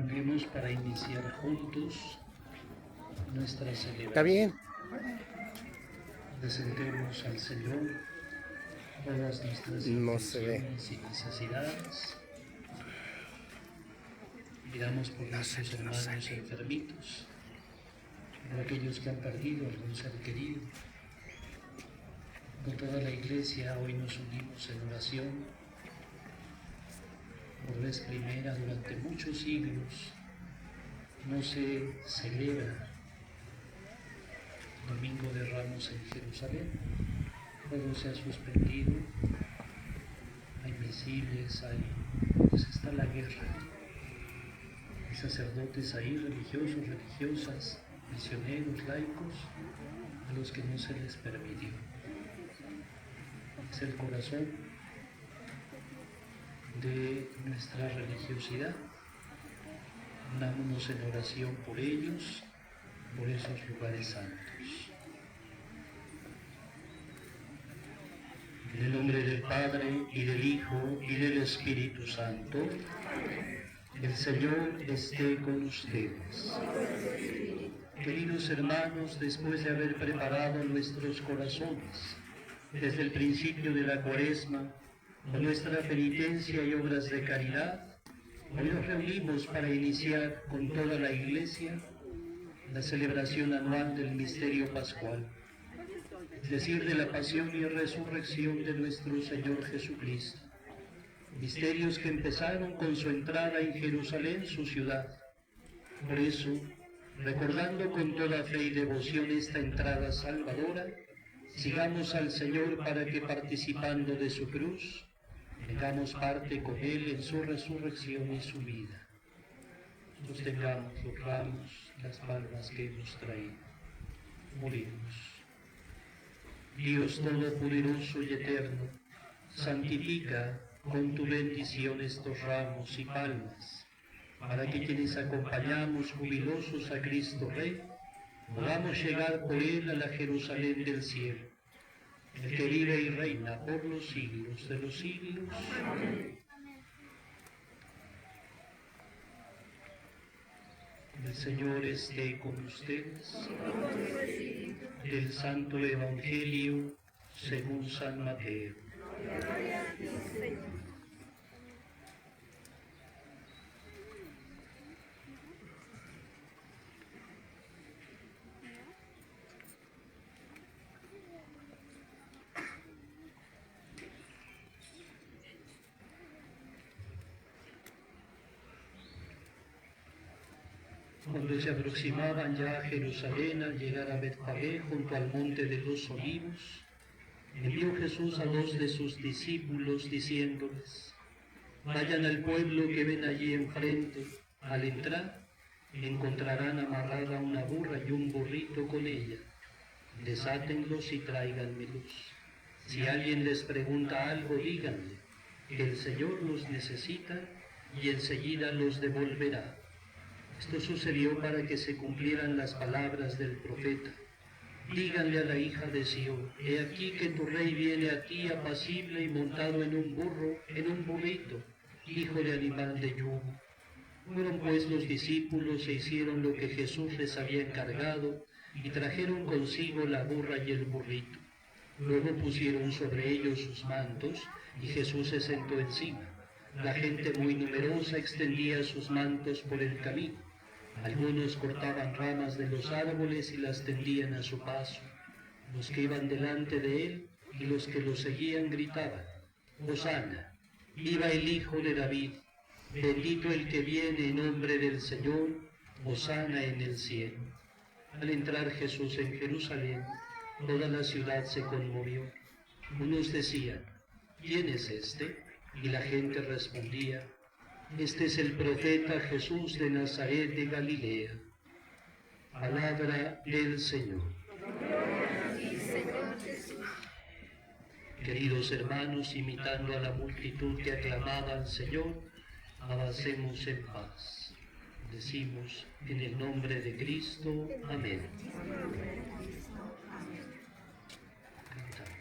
Oremos para iniciar juntos nuestra celebración. Está bien. Presentemos al Señor todas nuestras No se ve. intenciones y necesidades. Pidamos por nuestros hermanos enfermitos, por aquellos que han perdido algún ser querido. Con toda la Iglesia hoy nos unimos en oración. Por vez primera durante muchos siglos no se celebra Domingo de Ramos en Jerusalén. Todo se ha suspendido. Hay misiles, pues está la guerra. Hay sacerdotes ahí, religiosos, religiosas, misioneros, laicos, a los que no se les permitió. Es el corazón de nuestra religiosidad. Unámonos en oración por ellos, por esos lugares santos. En el nombre del Padre, y del Hijo, y del Espíritu Santo, el Señor esté con ustedes. Queridos hermanos, después de haber preparado nuestros corazones desde el principio de la Cuaresma, con nuestra penitencia y obras de caridad, hoy nos reunimos para iniciar con toda la Iglesia la celebración anual del misterio pascual, es decir, de la pasión y resurrección de nuestro Señor Jesucristo. Misterios que empezaron con su entrada en Jerusalén, su ciudad. Por eso, recordando con toda fe y devoción esta entrada salvadora, sigamos al Señor para que, participando de su cruz, tengamos parte con Él en su resurrección y su vida. Sostengamos los ramos, las palmas que hemos traído. Morimos. Dios Todopoderoso y Eterno, santifica con tu bendición estos ramos y palmas, para que quienes acompañamos jubilosos a Cristo Rey, podamos llegar por Él a la Jerusalén del cielo, el que vive y reina por los siglos de los siglos. Amén. El Señor esté con ustedes. Del Santo Evangelio según San Mateo. Cuando se aproximaban ya a Jerusalén, al llegar a Betfagé, junto al monte de los Olivos, envió Jesús a 2 de sus discípulos, diciéndoles: vayan al pueblo que ven allí enfrente. Al entrar, encontrarán amarrada una burra y un burrito con ella. Desátenlos y tráiganmelos. Si alguien les pregunta algo, díganle que el Señor los necesita y enseguida los devolverá. Esto sucedió para que se cumplieran las palabras del profeta. Díganle a la hija de Sión: he aquí que tu rey viene a ti apacible y montado en un burro, en un burrito, hijo de animal de yugo. Fueron pues los discípulos e hicieron lo que Jesús les había encargado, y trajeron consigo la burra y el burrito. Luego pusieron sobre ellos sus mantos, y Jesús se sentó encima. La gente muy numerosa extendía sus mantos por el camino. Algunos cortaban ramas de los árboles y las tendían a su paso. Los que iban delante de él y los que lo seguían gritaban: Hosana, viva el Hijo de David, bendito el que viene en nombre del Señor, hosana en el cielo. Al entrar Jesús en Jerusalén, toda la ciudad se conmovió. Unos decían: ¿quién es este? Y la gente respondía: este es el profeta Jesús de Nazaret de Galilea. Palabra del Señor. Queridos hermanos, imitando a la multitud que aclamaba al Señor, avancemos en paz. Decimos: en el nombre de Cristo. Amén. Cantamos.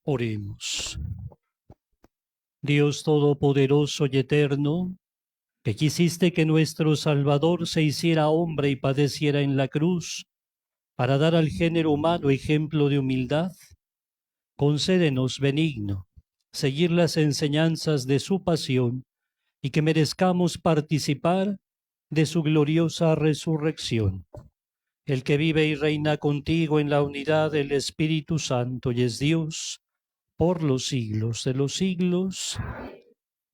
Oremos. Dios Todopoderoso y Eterno, que quisiste que nuestro Salvador se hiciera hombre y padeciera en la cruz, para dar al género humano ejemplo de humildad, concédenos benigno seguir las enseñanzas de su pasión y que merezcamos participar de su gloriosa resurrección. El que vive y reina contigo en la unidad del Espíritu Santo y es Dios por los siglos de los siglos.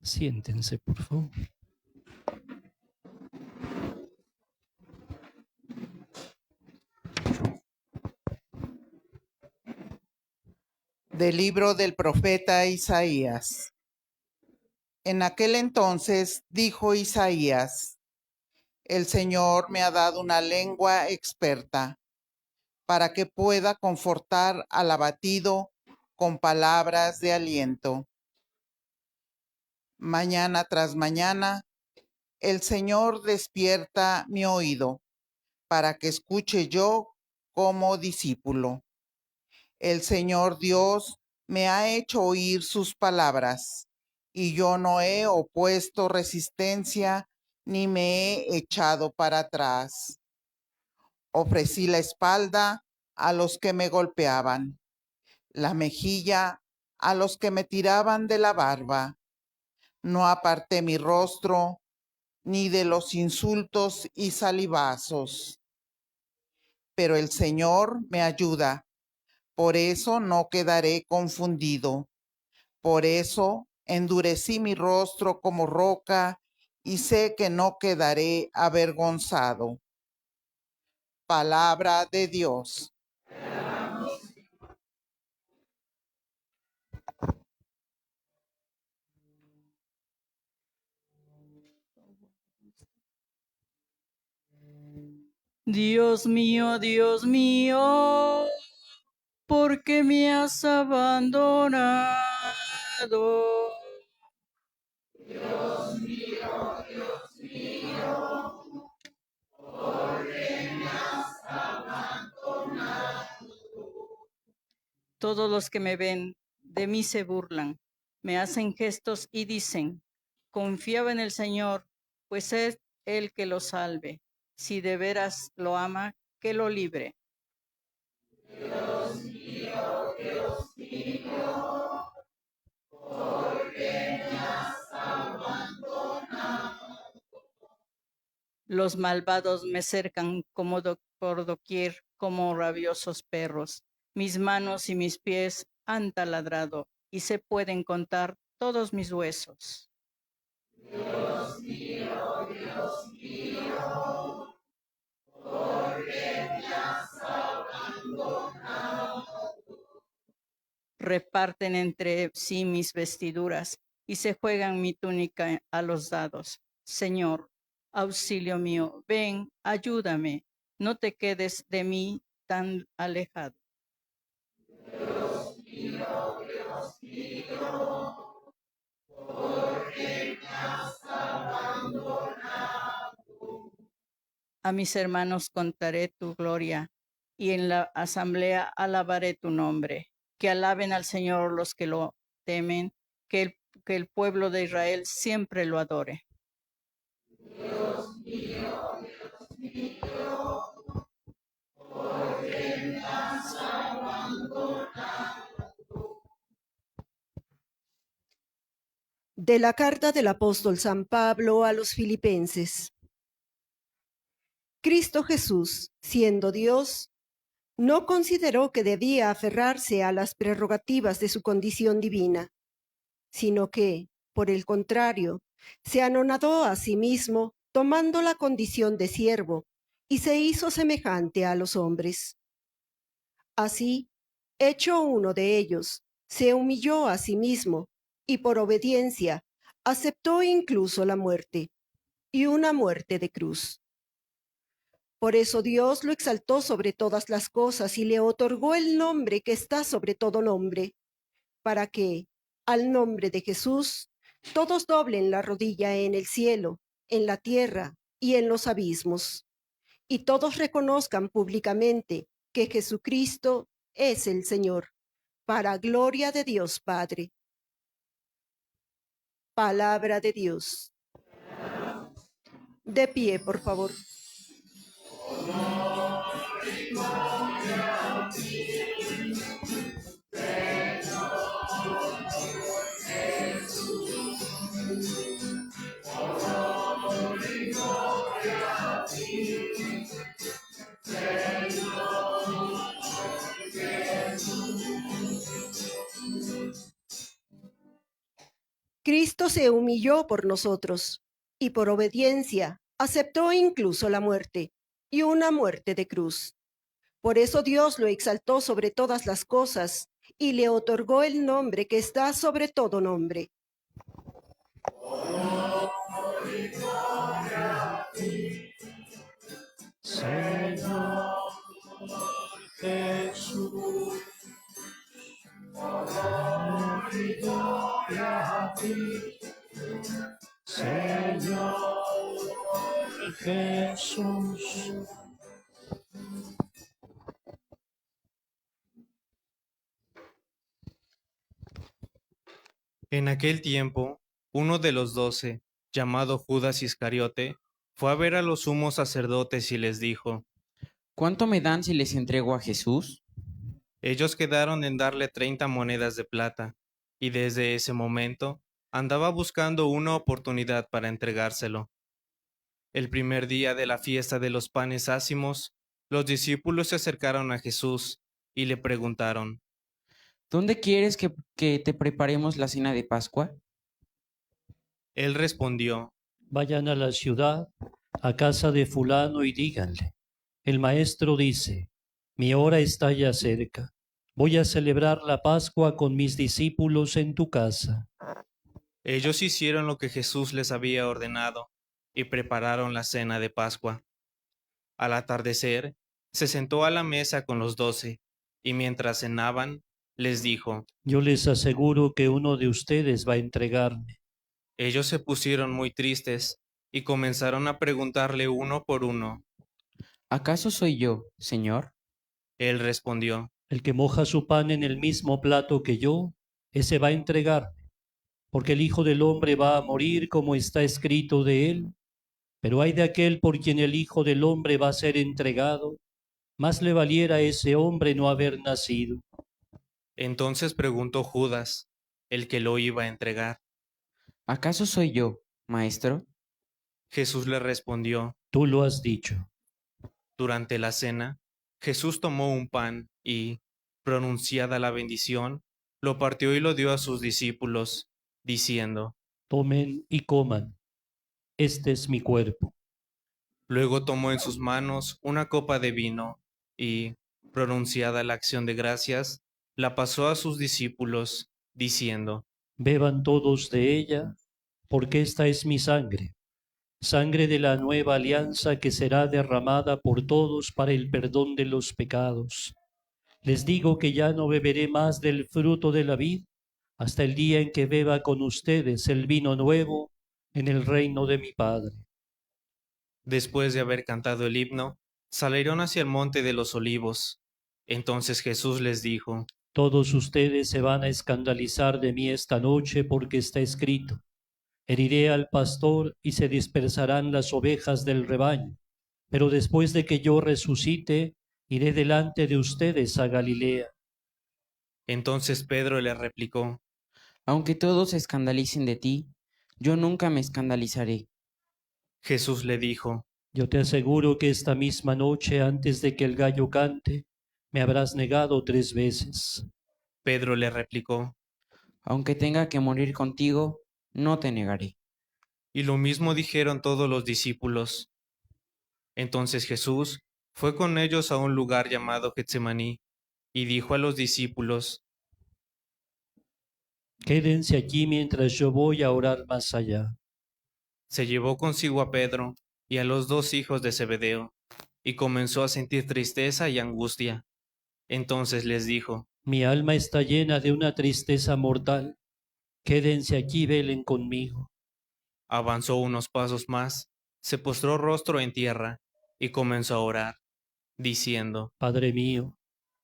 Siéntense, por favor. Del libro del profeta Isaías. En aquel entonces dijo Isaías: el Señor me ha dado una lengua experta, para que pueda confortar al abatido con palabras de aliento. Mañana tras mañana, el Señor despierta mi oído, para que escuche yo como discípulo. El Señor Dios me ha hecho oír sus palabras, y yo no he opuesto resistencia ni me he echado para atrás. Ofrecí la espalda a los que me golpeaban, la mejilla a los que me tiraban de la barba. No aparté mi rostro ni de los insultos y salivazos. Pero el Señor me ayuda. Por eso no quedaré confundido. Por eso endurecí mi rostro como roca y sé que no quedaré avergonzado. Palabra de Dios. Dios mío, ¿por qué me has abandonado? Dios mío, ¿por qué me has abandonado? Todos los que me ven de mí se burlan, me hacen gestos y dicen: confiaba en el Señor, pues es Él que lo salve. Si de veras lo ama, que lo libre. Dios mío, ¿por qué me has abandonado? Los malvados me cercan como por doquier, como rabiosos perros. Mis manos y mis pies han taladrado, y se pueden contar todos mis huesos. Dios mío, ¿por qué me has abandonado? Reparten entre sí mis vestiduras, y se juegan mi túnica a los dados. Señor, auxilio mío, ven, ayúdame, no te quedes de mí tan alejado. Dios mío, ¿por qué me has abandonado? A mis hermanos contaré tu gloria, y en la asamblea alabaré tu nombre. Que alaben al Señor los que lo temen, que el pueblo de Israel siempre lo adore. Dios mío, ¿por qué me has abandonado? De la carta del apóstol San Pablo a los Filipenses. Cristo Jesús, siendo Dios, no consideró que debía aferrarse a las prerrogativas de su condición divina, sino que, por el contrario, se anonadó a sí mismo, tomando la condición de siervo, y se hizo semejante a los hombres. Así, hecho uno de ellos, se humilló a sí mismo, y por obediencia aceptó incluso la muerte, y una muerte de cruz. Por eso Dios lo exaltó sobre todas las cosas y le otorgó el nombre que está sobre todo nombre, para que, al nombre de Jesús, todos doblen la rodilla en el cielo, en la tierra y en los abismos, y todos reconozcan públicamente que Jesucristo es el Señor, para gloria de Dios Padre. Palabra de Dios. De pie, por favor. Cristo se humilló por nosotros y por obediencia aceptó incluso la muerte, y una muerte de cruz. Por eso Dios lo exaltó sobre todas las cosas y le otorgó el nombre que está sobre todo nombre. Señor Jesús, honor y gloria a ti. Señor Jesús. En aquel tiempo, uno de los 12, llamado Judas Iscariote, fue a ver a los sumos sacerdotes y les dijo: ¿Cuánto me dan si les entrego a Jesús? Ellos quedaron en darle 30 monedas de plata, y desde ese momento andaba buscando una oportunidad para entregárselo. El primer día de la fiesta de los panes ácimos, los discípulos se acercaron a Jesús y le preguntaron: ¿Dónde quieres que te preparemos la cena de Pascua? Él respondió: Vayan a la ciudad, a casa de fulano y díganle: el maestro dice, mi hora está ya cerca. Voy a celebrar la Pascua con mis discípulos en tu casa. Ellos hicieron lo que Jesús les había ordenado y prepararon la cena de Pascua. Al atardecer, se sentó a la mesa con los 12, y mientras cenaban, les dijo: Yo les aseguro que uno de ustedes va a entregarme. Ellos se pusieron muy tristes y comenzaron a preguntarle uno por uno. ¿Acaso soy yo, Señor? Él respondió: El que moja su pan en el mismo plato que yo, ese va a entregarme. Porque el Hijo del Hombre va a morir como está escrito de él. Pero ay de aquel por quien el Hijo del Hombre va a ser entregado. Más le valiera a ese hombre no haber nacido. Entonces preguntó Judas, el que lo iba a entregar. ¿Acaso soy yo, Maestro? Jesús le respondió: Tú lo has dicho. Durante la cena, Jesús tomó un pan y, pronunciada la bendición, lo partió y lo dio a sus discípulos, diciendo: Tomen y coman. Este es mi cuerpo. Luego tomó en sus manos una copa de vino y, pronunciada la acción de gracias, la pasó a sus discípulos, diciendo: Beban todos de ella, porque esta es mi sangre, sangre de la nueva alianza que será derramada por todos para el perdón de los pecados. Les digo que ya no beberé más del fruto de la vid hasta el día en que beba con ustedes el vino nuevo en el reino de mi Padre. Después de haber cantado el himno, salieron hacia el monte de los olivos. Entonces Jesús les dijo: Todos ustedes se van a escandalizar de mí esta noche porque está escrito: heriré al pastor y se dispersarán las ovejas del rebaño. Pero después de que yo resucite, iré delante de ustedes a Galilea. Entonces Pedro le replicó: Aunque todos se escandalicen de ti, yo nunca me escandalizaré. Jesús le dijo: Yo te aseguro que esta misma noche, antes de que el gallo cante, me habrás negado 3 veces. Pedro le replicó: Aunque tenga que morir contigo, no te negaré. Y lo mismo dijeron todos los discípulos. Entonces Jesús fue con ellos a un lugar llamado Getsemaní, y dijo a los discípulos: Quédense aquí mientras yo voy a orar más allá. Se llevó consigo a Pedro y a los 2 hijos de Zebedeo, y comenzó a sentir tristeza y angustia. Entonces les dijo: Mi alma está llena de una tristeza mortal. Quédense aquí y velen conmigo. Avanzó unos pasos más, se postró rostro en tierra, y comenzó a orar, diciendo: Padre mío,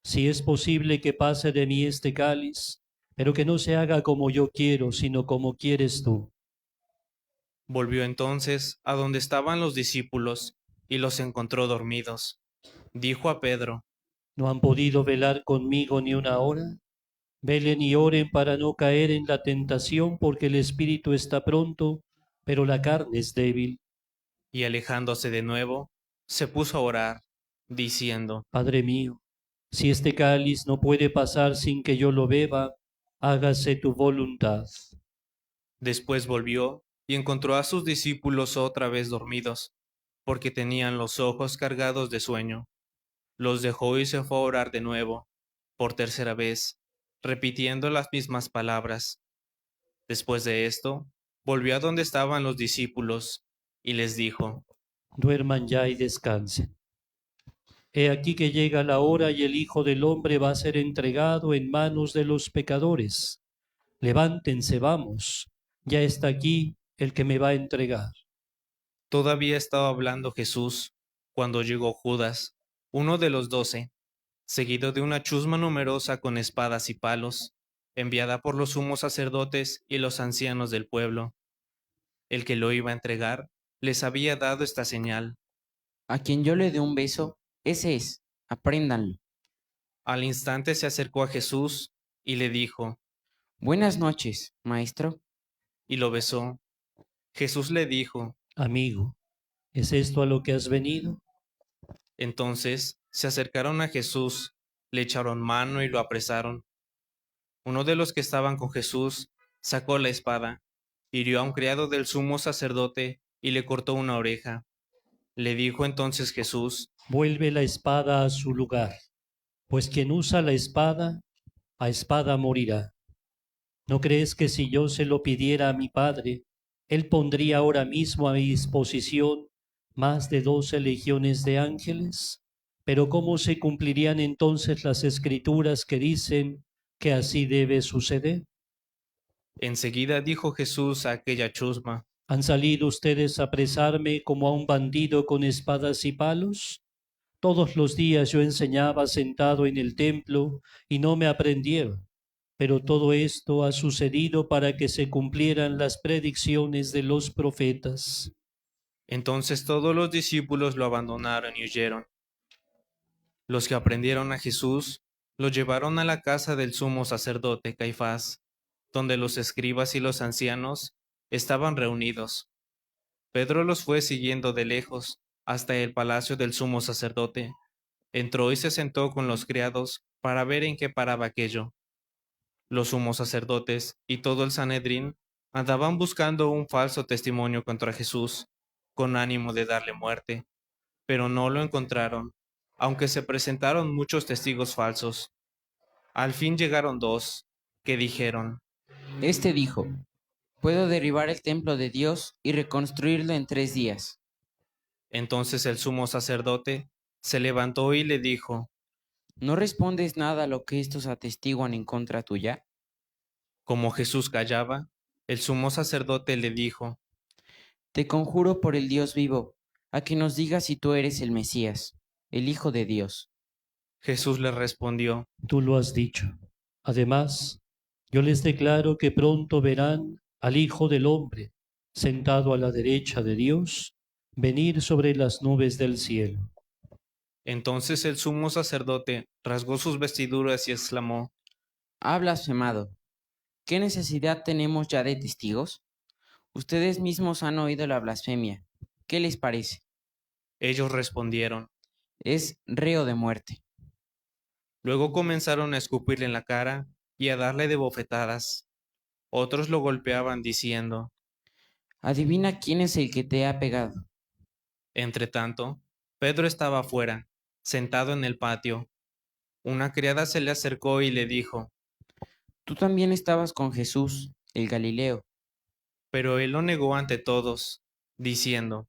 si es posible que pase de mí este cáliz, pero que no se haga como yo quiero, sino como quieres tú. Volvió entonces a donde estaban los discípulos y los encontró dormidos. Dijo a Pedro: ¿No han podido velar conmigo ni una hora? Velen y oren para no caer en la tentación, porque el espíritu está pronto, pero la carne es débil. y alejándose de nuevo, se puso a orar, diciendo: Padre mío, si este cáliz no puede pasar sin que yo lo beba, hágase tu voluntad. Después volvió y encontró a sus discípulos otra vez dormidos, porque tenían los ojos cargados de sueño. Los dejó y se fue a orar de nuevo, por tercera vez, repitiendo las mismas palabras. Después de esto, volvió a donde estaban los discípulos, y les dijo: Duerman ya y descansen. He aquí que llega la hora y el Hijo del Hombre va a ser entregado en manos de los pecadores. Levántense, vamos, ya está aquí el que me va a entregar. Todavía estaba hablando Jesús cuando llegó Judas, uno de los 12, seguido de una chusma numerosa con espadas y palos, enviada por los sumos sacerdotes y los ancianos del pueblo. El que lo iba a entregar les había dado esta señal. A quien yo le dé un beso, ese es, apréndanlo. Al instante se acercó a Jesús y le dijo, Buenas noches, maestro. y lo besó. Jesús le dijo. Amigo, ¿es esto a lo que has venido? Entonces se acercaron a Jesús, le echaron mano y lo apresaron. Uno de los que estaban con Jesús sacó la espada, hirió a un criado del sumo sacerdote y le cortó una oreja. Le dijo entonces Jesús: Vuelve la espada a su lugar, pues quien usa la espada, a espada morirá. ¿No crees que si yo se lo pidiera a mi Padre, Él pondría ahora mismo a mi disposición más de 12 legiones de ángeles? Pero ¿cómo se cumplirían entonces las escrituras que dicen que así debe suceder? Enseguida dijo Jesús a aquella chusma: ¿Han salido ustedes a apresarme como a un bandido con espadas y palos? Todos los días yo enseñaba sentado en el templo y no me aprendieron. Pero todo esto ha sucedido para que se cumplieran las predicciones de los profetas. Entonces todos los discípulos lo abandonaron y huyeron. Los que aprendieron a Jesús lo llevaron a la casa del sumo sacerdote Caifás, donde los escribas y los ancianos estaban reunidos. Pedro los fue siguiendo de lejos hasta el palacio del sumo sacerdote. Entró y se sentó con los criados para ver en qué paraba aquello. Los sumos sacerdotes y todo el Sanedrín andaban buscando un falso testimonio contra Jesús, con ánimo de darle muerte, pero no lo encontraron, aunque se presentaron muchos testigos falsos. Al fin llegaron dos, que dijeron: Este dijo, puedo derribar el templo de Dios y reconstruirlo en 3 días. Entonces el sumo sacerdote se levantó y le dijo: ¿No respondes nada a lo que estos atestiguan en contra tuya? Como Jesús callaba, el sumo sacerdote le dijo: Te conjuro por el Dios vivo, a que nos digas si tú eres el Mesías, el Hijo de Dios. Jesús le respondió: Tú lo has dicho. Además, yo les declaro que pronto verán al Hijo del Hombre, sentado a la derecha de Dios, venir sobre las nubes del cielo. Entonces el sumo sacerdote rasgó sus vestiduras y exclamó: Ha blasfemado. ¿Qué necesidad tenemos ya de testigos? Ustedes mismos han oído la blasfemia. ¿Qué les parece? Ellos respondieron. Es reo de muerte. Luego comenzaron a escupirle en la cara y a darle de bofetadas. Otros lo golpeaban diciendo: Adivina quién es el que te ha pegado. Entretanto, Pedro estaba afuera, sentado en el patio. Una criada se le acercó y le dijo: Tú también estabas con Jesús, el Galileo. Pero él lo negó ante todos, diciendo: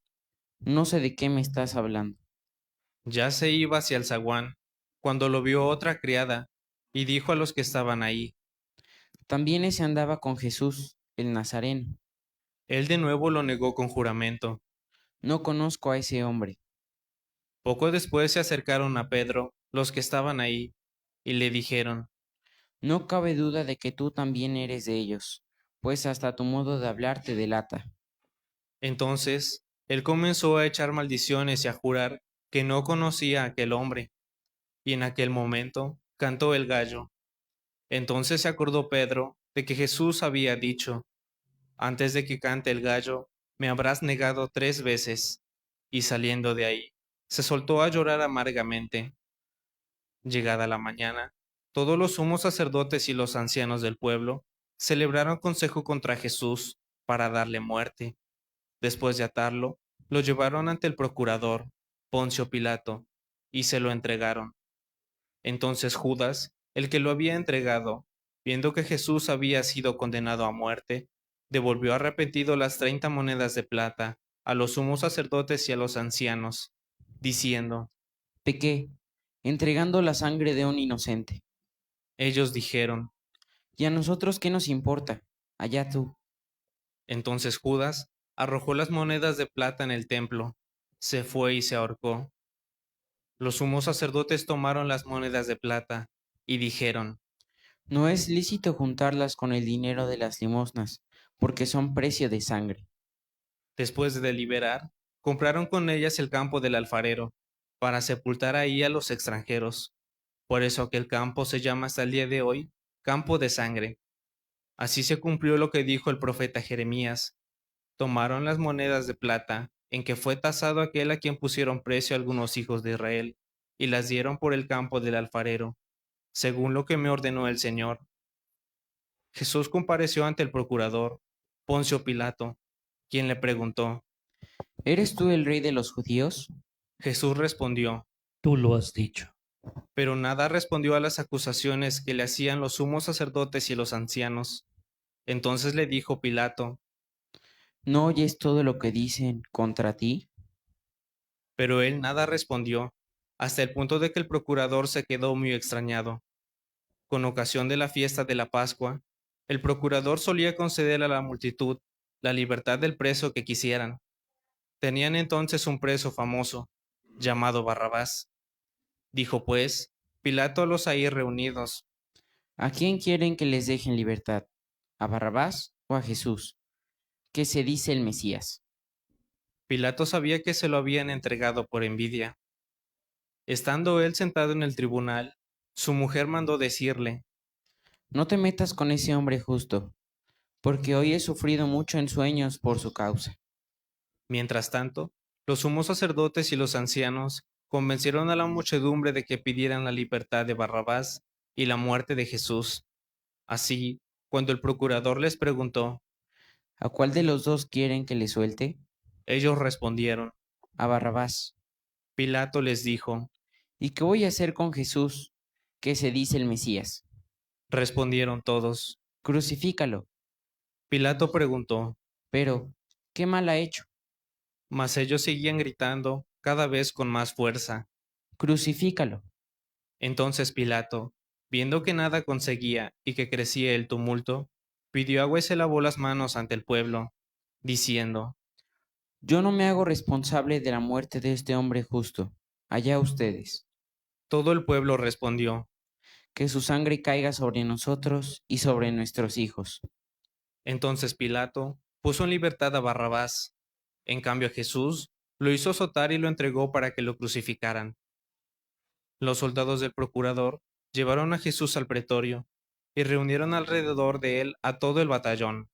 No sé de qué me estás hablando. Ya se iba hacia el zaguán, cuando lo vio otra criada, y dijo a los que estaban ahí. También ese andaba con Jesús, el Nazareno. Él de nuevo lo negó con juramento. No conozco a ese hombre. Poco después se acercaron a Pedro los que estaban ahí, y le dijeron: No cabe duda de que tú también eres de ellos, pues hasta tu modo de hablar te delata. Entonces él comenzó a echar maldiciones y a jurar que no conocía a aquel hombre. Y en aquel momento cantó el gallo. Entonces se acordó Pedro de que Jesús había dicho: Antes de que cante el gallo, me habrás negado 3 veces. Y saliendo de ahí, se soltó a llorar amargamente. Llegada la mañana, todos los sumos sacerdotes y los ancianos del pueblo celebraron consejo contra Jesús para darle muerte. Después de atarlo, lo llevaron ante el procurador, Poncio Pilato, y se lo entregaron. Entonces Judas, el que lo había entregado, viendo que Jesús había sido condenado a muerte, devolvió arrepentido las 30 monedas de plata a los sumos sacerdotes y a los ancianos, diciendo: Pequé, entregando la sangre de un inocente. Ellos dijeron. ¿Y a nosotros qué nos importa? Allá tú. Entonces Judas arrojó las monedas de plata en el templo, se fue y se ahorcó. Los sumos sacerdotes tomaron las monedas de plata y dijeron: No es lícito juntarlas con el dinero de las limosnas, porque son precio de sangre. Después de deliberar, compraron con ellas el campo del alfarero, para sepultar ahí a los extranjeros. Por eso aquel campo se llama hasta el día de hoy Campo de Sangre. Así se cumplió lo que dijo el profeta Jeremías. Tomaron las monedas de plata, en que fue tasado aquel a quien pusieron precio algunos hijos de Israel, y las dieron por el campo del alfarero, según lo que me ordenó el Señor. Jesús compareció ante el procurador, Poncio Pilato, quien le preguntó. ¿Eres tú el rey de los judíos? Jesús respondió, Tú lo has dicho. pero nada respondió a las acusaciones que le hacían los sumos sacerdotes y los ancianos. Entonces le dijo Pilato, ¿No oyes todo lo que dicen contra ti? pero él nada respondió, hasta el punto de que el procurador se quedó muy extrañado. Con ocasión de la fiesta de la Pascua, el procurador solía conceder a la multitud la libertad del preso que quisieran. Tenían entonces un preso famoso, llamado Barrabás. Dijo pues Pilato a los ahí reunidos, ¿A quién quieren que les dejen libertad? ¿A Barrabás o a Jesús, que se dice el Mesías? Pilato sabía que se lo habían entregado por envidia. Estando él sentado en el tribunal, su mujer mandó decirle, No te metas con ese hombre justo, porque hoy he sufrido mucho en sueños por su causa. Mientras tanto, los sumos sacerdotes y los ancianos convencieron a la muchedumbre de que pidieran la libertad de Barrabás y la muerte de Jesús. Así, cuando el procurador les preguntó, ¿A cuál de los dos quieren que le suelte? ellos respondieron. A Barrabás. Pilato les dijo. ¿Y qué voy a hacer con Jesús, que se dice el Mesías? Respondieron todos. Crucifícalo. Pilato preguntó. Pero, ¿qué mal ha hecho? Mas ellos seguían gritando cada vez con más fuerza. Crucifícalo. Entonces Pilato, viendo que nada conseguía y que crecía el tumulto, pidió agua y se lavó las manos ante el pueblo, diciendo, Yo no me hago responsable de la muerte de este hombre justo. Allá ustedes. todo el pueblo respondió. Que su sangre caiga sobre nosotros y sobre nuestros hijos. Entonces Pilato puso en libertad a Barrabás. En cambio a Jesús lo hizo azotar y lo entregó para que lo crucificaran. Los soldados del procurador llevaron a Jesús al pretorio y reunieron alrededor de él a todo el batallón.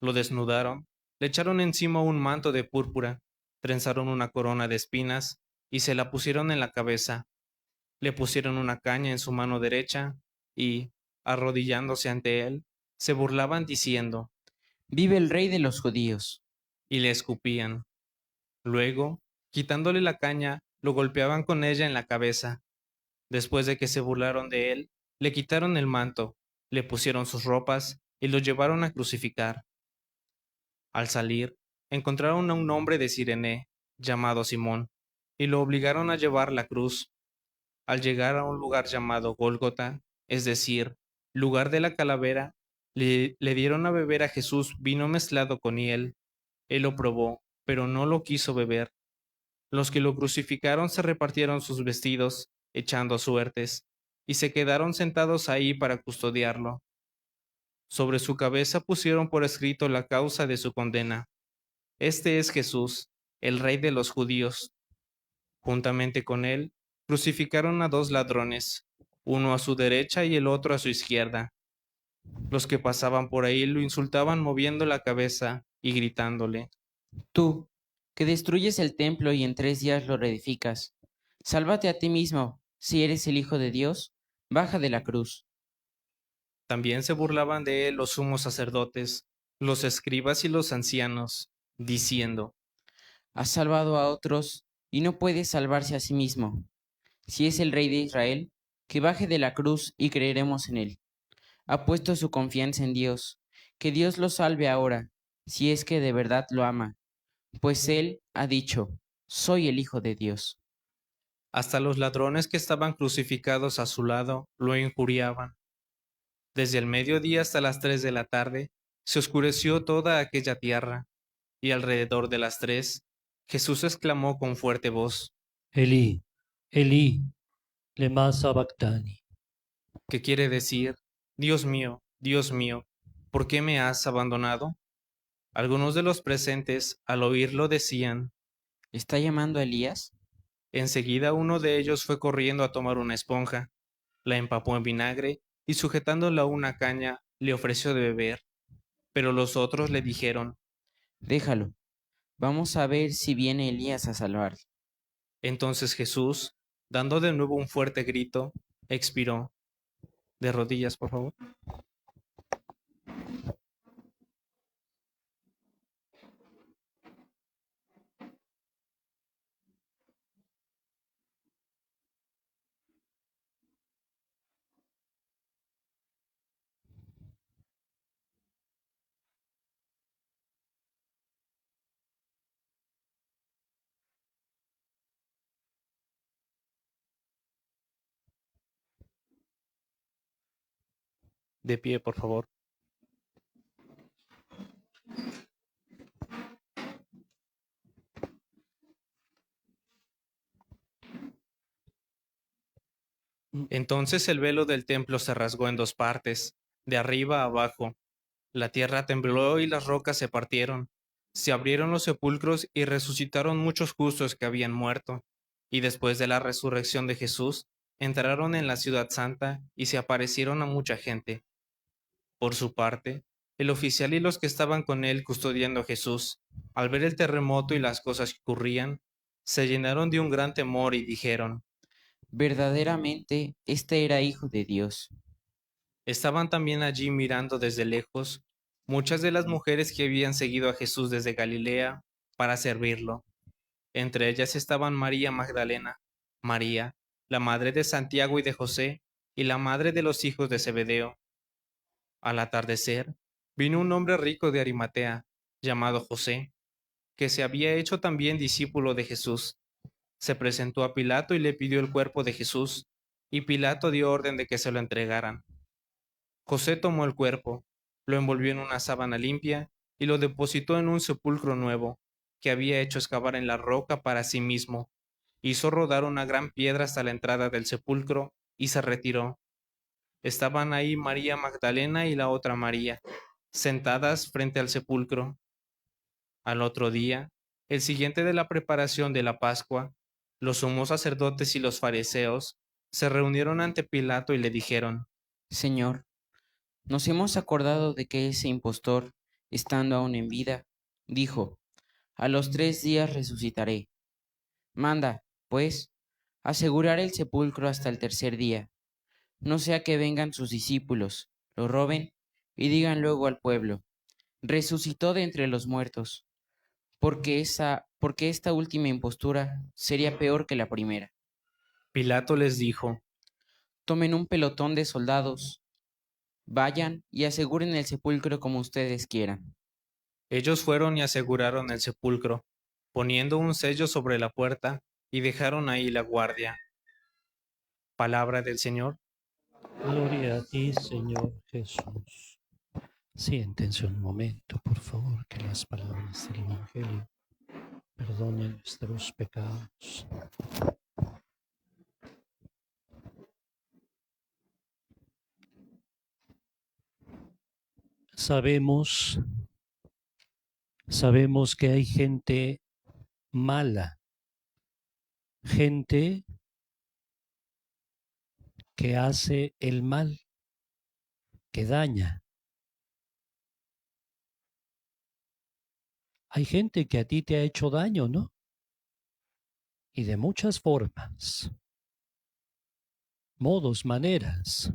Lo desnudaron, le echaron encima un manto de púrpura, trenzaron una corona de espinas y se la pusieron en la cabeza. Le pusieron una caña en su mano derecha y, arrodillándose ante él, se burlaban diciendo, Vive el rey de los judíos. y le escupían. Luego, quitándole la caña, lo golpeaban con ella en la cabeza. Después de que se burlaron de él, le quitaron el manto, le pusieron sus ropas y lo llevaron a crucificar. Al salir, encontraron a un hombre de Cirene, llamado Simón, y lo obligaron a llevar la cruz. Al llegar a un lugar llamado Gólgota, es decir, lugar de la calavera, le dieron a beber a Jesús vino mezclado con hiel. Él lo probó, pero no lo quiso beber. Los que lo crucificaron se repartieron sus vestidos, echando suertes. y se quedaron sentados ahí para custodiarlo. Sobre su cabeza pusieron por escrito la causa de su condena. Este es Jesús, el Rey de los judíos. Juntamente con él, crucificaron a 2 ladrones, uno a su derecha y el otro a su izquierda. Los que pasaban por ahí lo insultaban moviendo la cabeza y gritándole: Tú, que destruyes el templo y en 3 días lo reedificas, sálvate a ti mismo, si eres el Hijo de Dios, baja de la cruz. También se burlaban de él los sumos sacerdotes, los escribas y los ancianos, diciendo: Has salvado a otros y no puede salvarse a sí mismo. Si es el Rey de Israel, que baje de la cruz y creeremos en él. Ha puesto su confianza en Dios, que Dios lo salve ahora, si es que de verdad lo ama, pues él ha dicho, soy el Hijo de Dios. Hasta los ladrones que estaban crucificados a su lado lo injuriaban. Desde el mediodía hasta las 3 de la tarde se oscureció toda aquella tierra, y alrededor de las 3, Jesús exclamó con fuerte voz, Elí, Elí, lema sabactani. que quiere decir: Dios mío, ¿por qué me has abandonado? Algunos de los presentes, al oírlo, decían: ¿Está llamando a Elías? Enseguida uno de ellos fue corriendo a tomar una esponja, la empapó en vinagre y sujetándola a una caña le ofreció de beber. Pero los otros le dijeron: Déjalo, vamos a ver si viene Elías a salvarle. Entonces Jesús, dando de nuevo un fuerte grito, expiró. De rodillas, por favor. De pie, por favor. Entonces el velo del templo se rasgó en 2 partes, de arriba a abajo. La tierra tembló y las rocas se partieron. Se abrieron los sepulcros y resucitaron muchos justos que habían muerto. Y después de la resurrección de Jesús, entraron en la ciudad santa y se aparecieron a mucha gente. Por su parte, el oficial y los que estaban con él custodiando a Jesús, al ver el terremoto y las cosas que ocurrían, se llenaron de un gran temor y dijeron: Verdaderamente, este era Hijo de Dios. Estaban también allí mirando desde lejos muchas de las mujeres que habían seguido a Jesús desde Galilea para servirlo. Entre ellas estaban María Magdalena, María, la madre de Santiago y de José, y la madre de los hijos de Zebedeo. Al atardecer, vino un hombre rico de Arimatea, llamado José, que se había hecho también discípulo de Jesús. Se presentó a Pilato y le pidió el cuerpo de Jesús, y Pilato dio orden de que se lo entregaran. José tomó el cuerpo, lo envolvió en una sábana limpia y lo depositó en un sepulcro nuevo, que había hecho excavar en la roca para sí mismo. Hizo rodar una gran piedra hasta la entrada del sepulcro y se retiró. Estaban ahí María Magdalena y la otra María, sentadas frente al sepulcro. Al otro día, el siguiente de la preparación de la Pascua, los sumos sacerdotes y los fariseos se reunieron ante Pilato y le dijeron: Señor, nos hemos acordado de que ese impostor, estando aún en vida, dijo, a los 3 días resucitaré. Manda, pues, asegurar el sepulcro hasta el 3er día, no sea que vengan sus discípulos, lo roben y digan luego al pueblo, resucitó de entre los muertos, porque esta última impostura sería peor que la primera. Pilato les dijo: Tomen un pelotón de soldados, vayan y aseguren el sepulcro como ustedes quieran. Ellos fueron y aseguraron el sepulcro, poniendo un sello sobre la puerta, y dejaron ahí la guardia. Palabra del Señor. Gloria a ti, Señor Jesús. Siéntense un momento, por favor, que las palabras del Evangelio perdonen nuestros pecados. Sabemos que hay gente mala, gente que hace el mal, que daña. Hay gente que a ti te ha hecho daño, ¿no? Y de muchas formas, modos, maneras.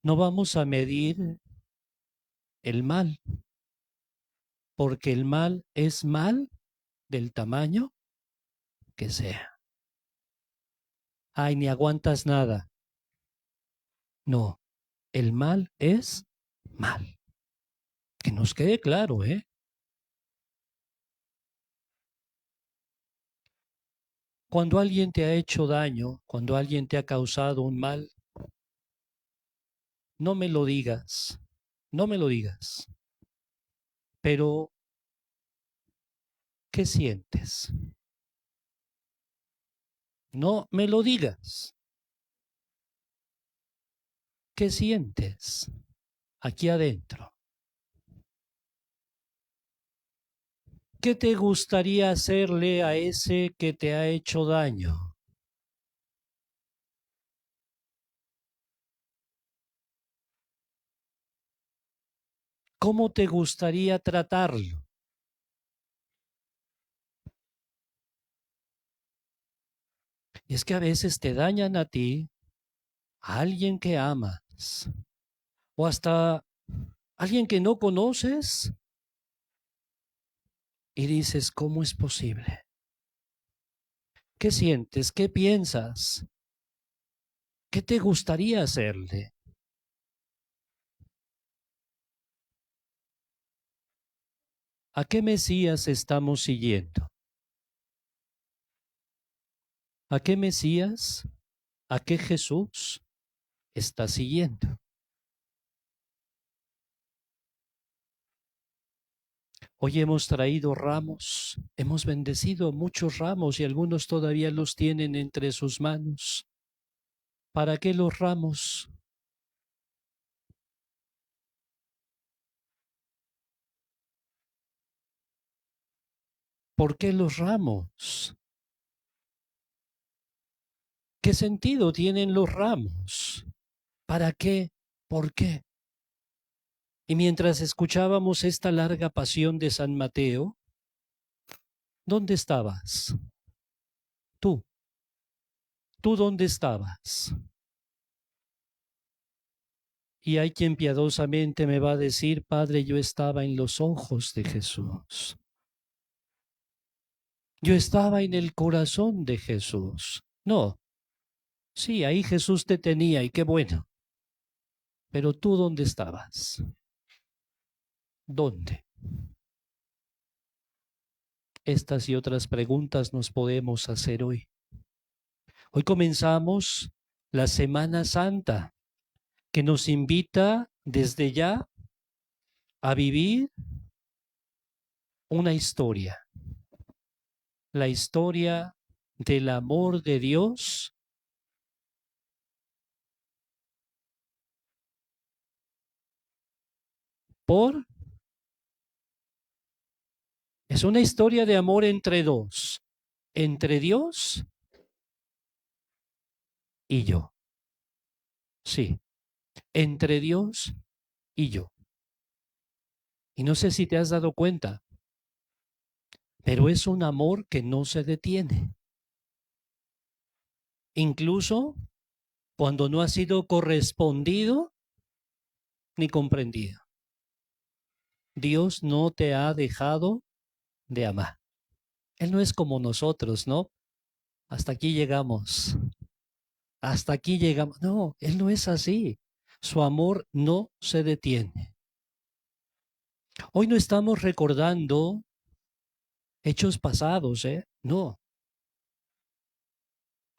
No vamos a medir el mal, porque el mal es mal del tamaño que sea. Ay, ni aguantas nada. No, el mal es mal. Que nos quede claro, ¿eh? Cuando alguien te ha hecho daño, cuando alguien te ha causado un mal, no me lo digas, no me lo digas. Pero, ¿qué sientes? No me lo digas. ¿Qué sientes aquí adentro? ¿Qué te gustaría hacerle a ese que te ha hecho daño? ¿Cómo te gustaría tratarlo? Y es que a veces te dañan a ti, a alguien que amas, o hasta alguien que no conoces, y dices, ¿cómo es posible? ¿Qué sientes? ¿Qué piensas? ¿Qué te gustaría hacerle? ¿A qué Mesías estamos siguiendo? ¿A qué Mesías? ¿A qué Jesús está siguiendo? Hoy hemos traído ramos, hemos bendecido muchos ramos y algunos todavía los tienen entre sus manos. ¿Para qué los ramos? ¿Por qué los ramos? ¿Qué sentido tienen los ramos? ¿Para qué? ¿Por qué? Y mientras escuchábamos esta larga pasión de San Mateo, ¿dónde estabas? Tú. ¿Tú dónde estabas? Y hay quien piadosamente me va a decir, Padre, yo estaba en los ojos de Jesús. Yo estaba en el corazón de Jesús. No, sí, ahí Jesús te tenía y qué bueno. Pero tú, ¿dónde estabas? ¿Dónde? Estas y otras preguntas nos podemos hacer hoy. Hoy comenzamos la Semana Santa, que nos invita desde ya a vivir una historia. La historia del amor de Dios por... Es una historia de amor entre dos, entre Dios y yo. Sí, entre Dios y yo. Y no sé si te has dado cuenta, pero es un amor que no se detiene. Incluso cuando no ha sido correspondido ni comprendido. Dios no te ha dejado de amar. Él no es como nosotros, ¿no? Hasta aquí llegamos. Hasta aquí llegamos. No, Él no es así. Su amor no se detiene. Hoy no estamos recordando hechos pasados, ¿eh? No.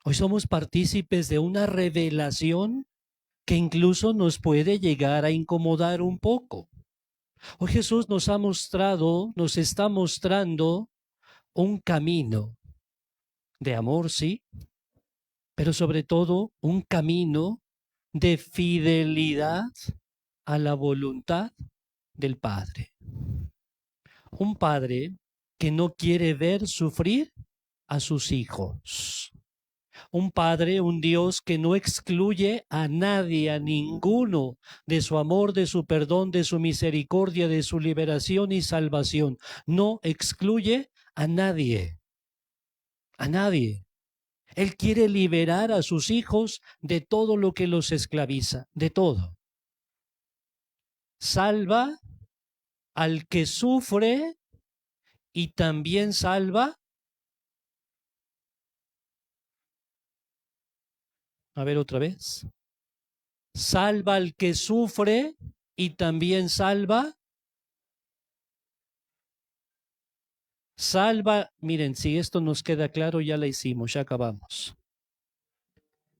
Hoy somos partícipes de una revelación que incluso nos puede llegar a incomodar un poco. Hoy Jesús nos está mostrando un camino de amor, sí, pero sobre todo un camino de fidelidad a la voluntad del Padre. Un padre que no quiere ver sufrir a sus hijos. Un Padre, un Dios que no excluye a nadie, a ninguno, de su amor, de su perdón, de su misericordia, de su liberación y salvación. No excluye a nadie. A nadie. Él quiere liberar a sus hijos de todo lo que los esclaviza, de todo. Salva al que sufre y también salva. A ver otra vez. Salva al que sufre y también salva. Salva, miren, si esto nos queda claro, ya la hicimos, ya acabamos.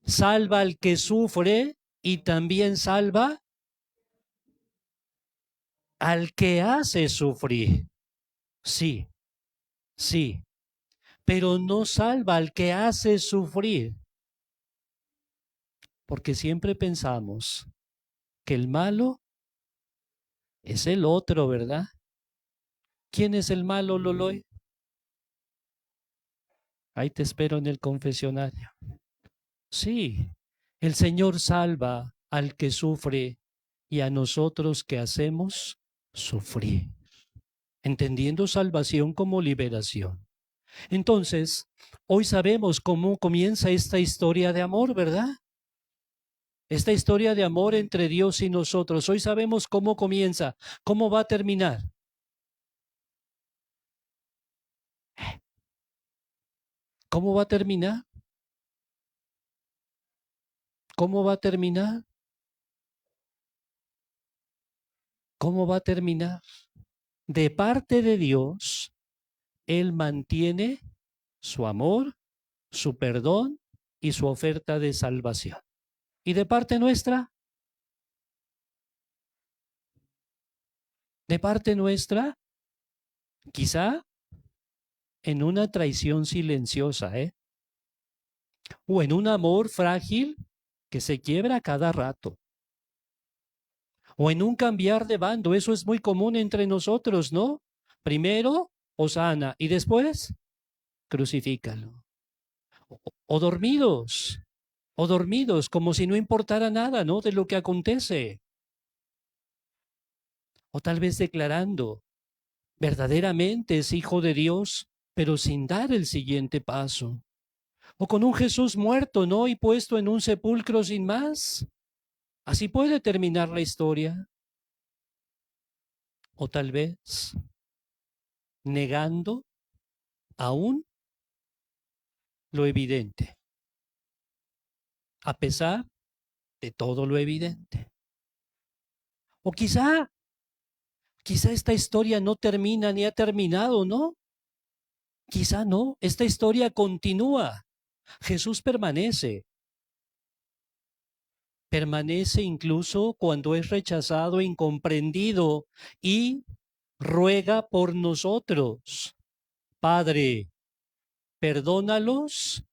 Salva al que sufre y también salva al que hace sufrir. Sí, sí, pero no salva al que hace sufrir. Porque siempre pensamos que el malo es el otro, ¿verdad? ¿Quién es el malo, Loloy? Ahí te espero en el confesionario. Sí, el Señor salva al que sufre y a nosotros que hacemos sufrir, entendiendo salvación como liberación. Entonces, hoy sabemos cómo comienza esta historia de amor, ¿verdad? Esta historia de amor entre Dios y nosotros. Hoy sabemos cómo comienza, cómo va a terminar. ¿Cómo va a terminar? ¿Cómo va a terminar? ¿Cómo va a terminar? De parte de Dios, Él mantiene su amor, su perdón y su oferta de salvación. ¿Y de parte nuestra? De parte nuestra, quizá en una traición silenciosa, o en un amor frágil que se quiebra a cada rato, o en un cambiar de bando. Eso es muy común entre nosotros, ¿no? Primero, hosana, y después, crucifícalo. O dormidos, como si no importara nada, ¿no? De lo que acontece. O tal vez declarando, verdaderamente es hijo de Dios, pero sin dar el siguiente paso. O con un Jesús muerto, ¿no? Y puesto en un sepulcro sin más. Así puede terminar la historia. O tal vez negando aún lo evidente, a pesar de todo lo evidente. O quizá esta historia no termina ni ha terminado, ¿no? Quizá no, esta historia continúa. Jesús permanece incluso cuando es rechazado, incomprendido, y ruega por nosotros. Padre, perdónalos.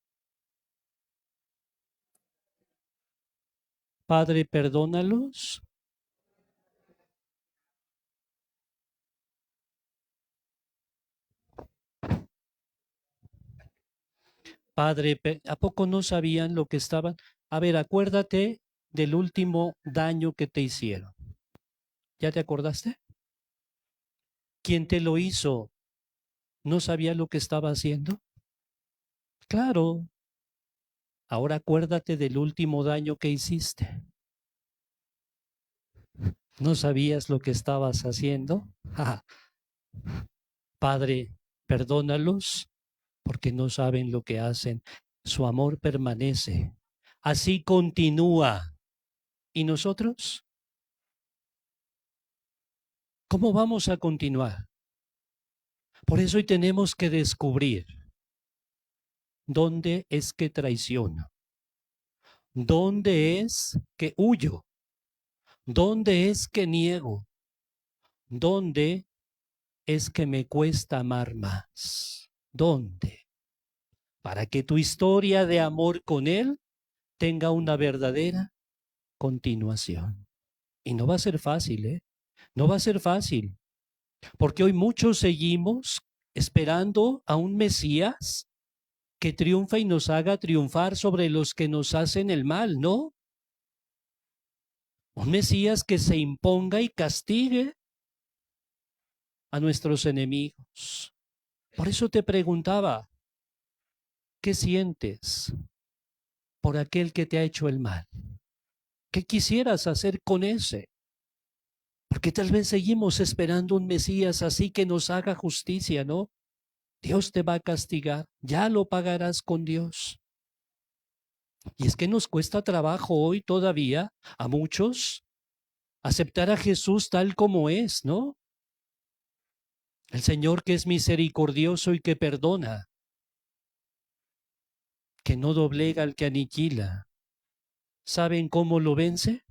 Padre, perdónalos. Padre, ¿a poco no sabían lo que estaban? A ver, acuérdate del último daño que te hicieron. ¿Ya te acordaste? ¿Quién te lo hizo no sabía lo que estaba haciendo? Claro. Ahora acuérdate del último daño que hiciste. ¿No sabías lo que estabas haciendo? Padre, perdónalos porque no saben lo que hacen. Su amor permanece. Así continúa. ¿Y nosotros? ¿Cómo vamos a continuar? Por eso hoy tenemos que descubrir dónde es que traiciono, dónde es que huyo, dónde es que niego, dónde es que me cuesta amar más. ¿Dónde? Para que tu historia de amor con Él tenga una verdadera continuación. Y no va a ser fácil, ¿eh? No va a ser fácil, porque hoy muchos seguimos esperando a un Mesías que triunfa y nos haga triunfar sobre los que nos hacen el mal, ¿no? Un Mesías que se imponga y castigue a nuestros enemigos. Por eso te preguntaba, ¿qué sientes por aquel que te ha hecho el mal? ¿Qué quisieras hacer con ese? Porque tal vez seguimos esperando un Mesías así que nos haga justicia, ¿no? Dios te va a castigar, ya lo pagarás con Dios. Y es que nos cuesta trabajo hoy todavía a muchos aceptar a Jesús tal como es, ¿no? El Señor que es misericordioso y que perdona, que no doblega al que aniquila. ¿Saben cómo lo vence?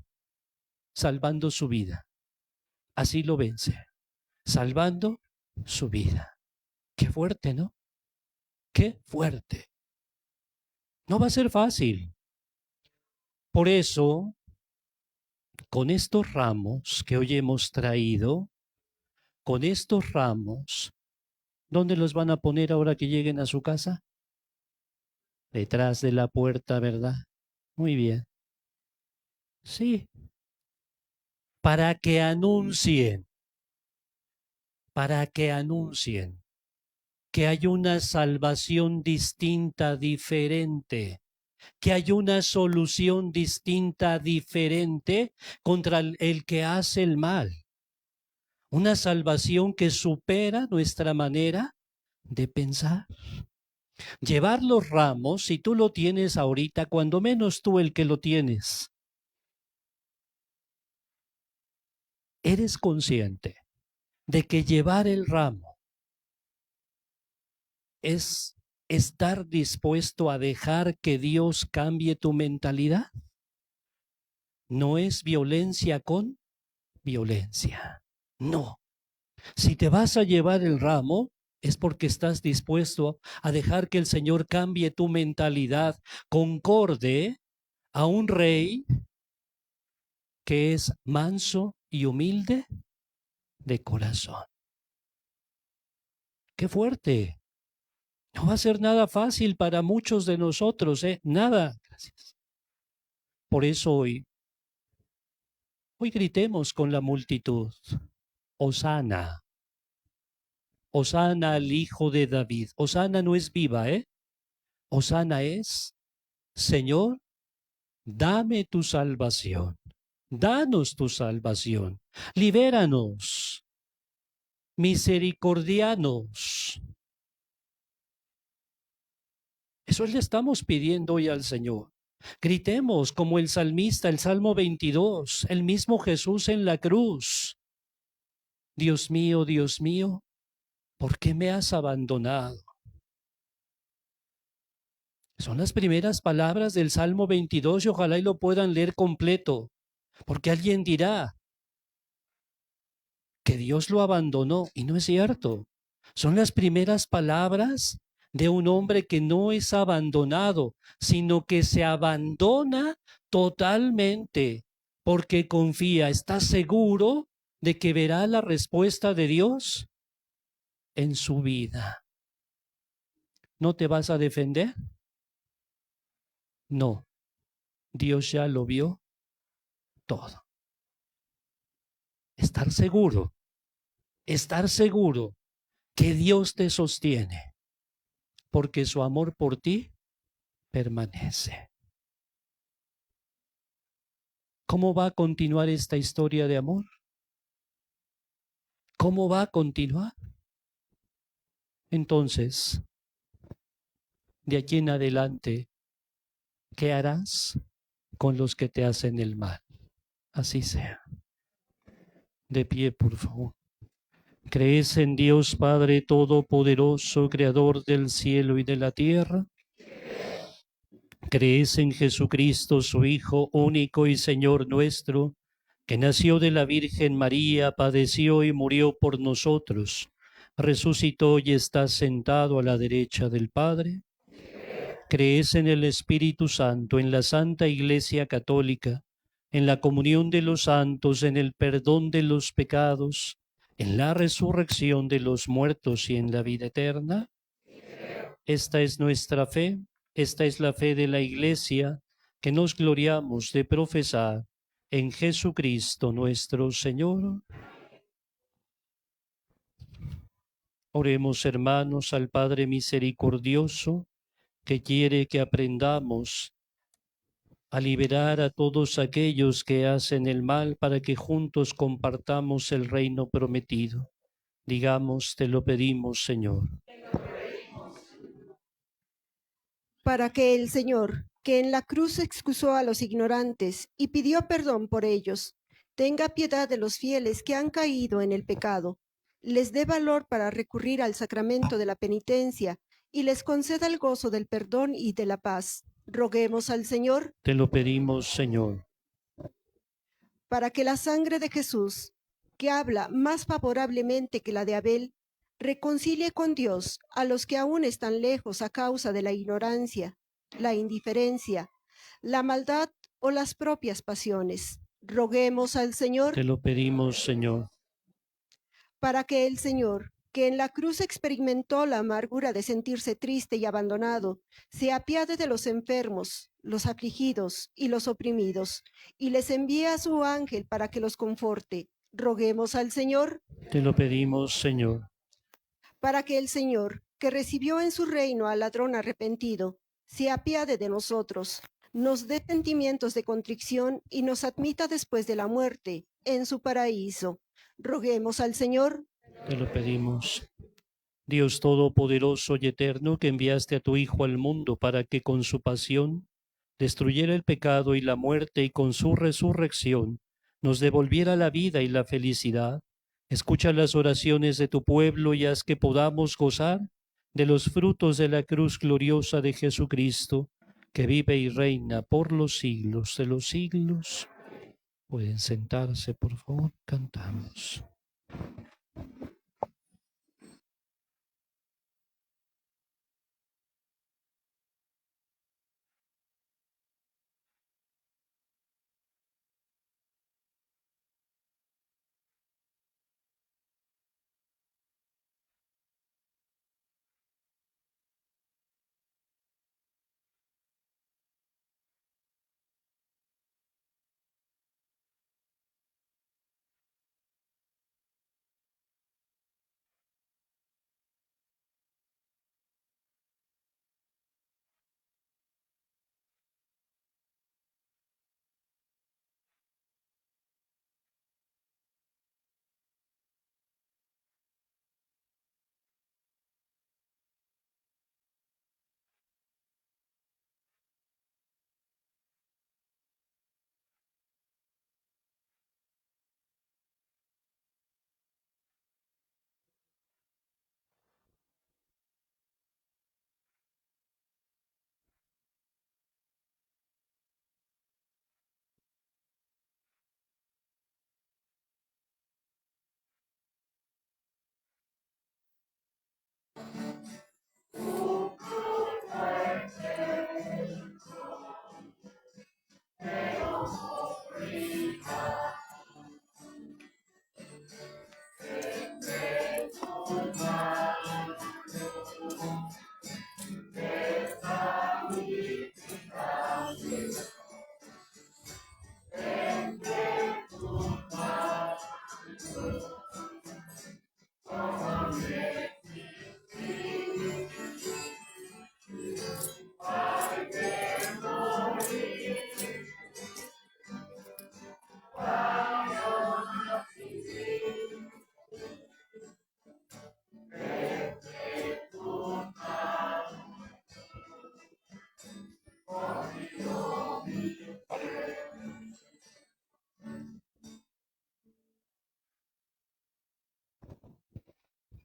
Salvando su vida. Así lo vence, salvando su vida. Qué fuerte, ¿no? Qué fuerte. No va a ser fácil. Por eso, con estos ramos que hoy hemos traído, con estos ramos, ¿dónde los van a poner ahora que lleguen a su casa? Detrás de la puerta, ¿verdad? Muy bien. Sí. Para que anuncien que hay una salvación distinta, diferente, que hay una solución distinta, diferente contra el que hace el mal. Una salvación que supera nuestra manera de pensar. Llevar los ramos, si tú lo tienes ahorita, cuando menos tú el que lo tienes, eres consciente de que llevar el ramo es estar dispuesto a dejar que Dios cambie tu mentalidad. No es violencia con violencia. No. Si te vas a llevar el ramo, es porque estás dispuesto a dejar que el Señor cambie tu mentalidad concorde a un rey que es manso y humilde de corazón. ¡Qué fuerte! No va a ser nada fácil para muchos de nosotros, ¿eh? Nada. Gracias. Por eso hoy gritemos con la multitud. Hosana. Hosana al Hijo de David. Hosana no es viva, ¿eh? Hosana es, Señor, dame tu salvación. Danos tu salvación. Libéranos. Misericordianos. Eso le estamos pidiendo hoy al Señor. Gritemos como el salmista, el Salmo 22, el mismo Jesús en la cruz. Dios mío, ¿por qué me has abandonado? Son las primeras palabras del Salmo 22 y ojalá y lo puedan leer completo, porque alguien dirá que Dios lo abandonó y no es cierto. Son las primeras palabras de un hombre que no es abandonado, sino que se abandona totalmente porque confía, está seguro de que verá la respuesta de Dios en su vida. ¿No te vas a defender? No, Dios ya lo vio todo. Estar seguro que Dios te sostiene, porque su amor por ti permanece. ¿Cómo va a continuar esta historia de amor? ¿Cómo va a continuar? Entonces, de aquí en adelante, ¿qué harás con los que te hacen el mal? Así sea. De pie, por favor. ¿Crees en Dios Padre Todopoderoso, Creador del cielo y de la tierra? ¿Crees en Jesucristo, su Hijo único y Señor nuestro, que nació de la Virgen María, padeció y murió por nosotros, resucitó y está sentado a la derecha del Padre? ¿Crees en el Espíritu Santo, en la Santa Iglesia Católica, en la comunión de los santos, en el perdón de los pecados, en la resurrección de los muertos y en la vida eterna. Esta es nuestra fe, esta es la fe de la Iglesia, que nos gloriamos de profesar en Jesucristo nuestro Señor. Oremos, hermanos, al Padre misericordioso, que quiere que aprendamos a liberar a todos aquellos que hacen el mal para que juntos compartamos el reino prometido. Digamos, te lo pedimos, Señor. Para que el Señor, que en la cruz excusó a los ignorantes y pidió perdón por ellos, tenga piedad de los fieles que han caído en el pecado, les dé valor para recurrir al sacramento de la penitencia y les conceda el gozo del perdón y de la paz. Roguemos al Señor. Te lo pedimos, Señor. Para que la sangre de Jesús, que habla más favorablemente que la de Abel, reconcilie con Dios a los que aún están lejos a causa de la ignorancia, la indiferencia, la maldad o las propias pasiones. Roguemos al Señor. Te lo pedimos, Señor. Para que el Señor, que en la cruz experimentó la amargura de sentirse triste y abandonado, se apiade de los enfermos, los afligidos y los oprimidos, y les envíe a su ángel para que los conforte. Roguemos al Señor. Te lo pedimos, Señor. Para que el Señor, que recibió en su reino al ladrón arrepentido, se apiade de nosotros, nos dé sentimientos de contrición y nos admita después de la muerte en su paraíso. Roguemos al Señor. Te lo pedimos. Dios Todopoderoso y Eterno, que enviaste a tu Hijo al mundo para que con su pasión destruyera el pecado y la muerte y con su resurrección nos devolviera la vida y la felicidad, escucha las oraciones de tu pueblo y haz que podamos gozar de los frutos de la cruz gloriosa de Jesucristo, que vive y reina por los siglos de los siglos. Pueden sentarse, por favor, cantamos.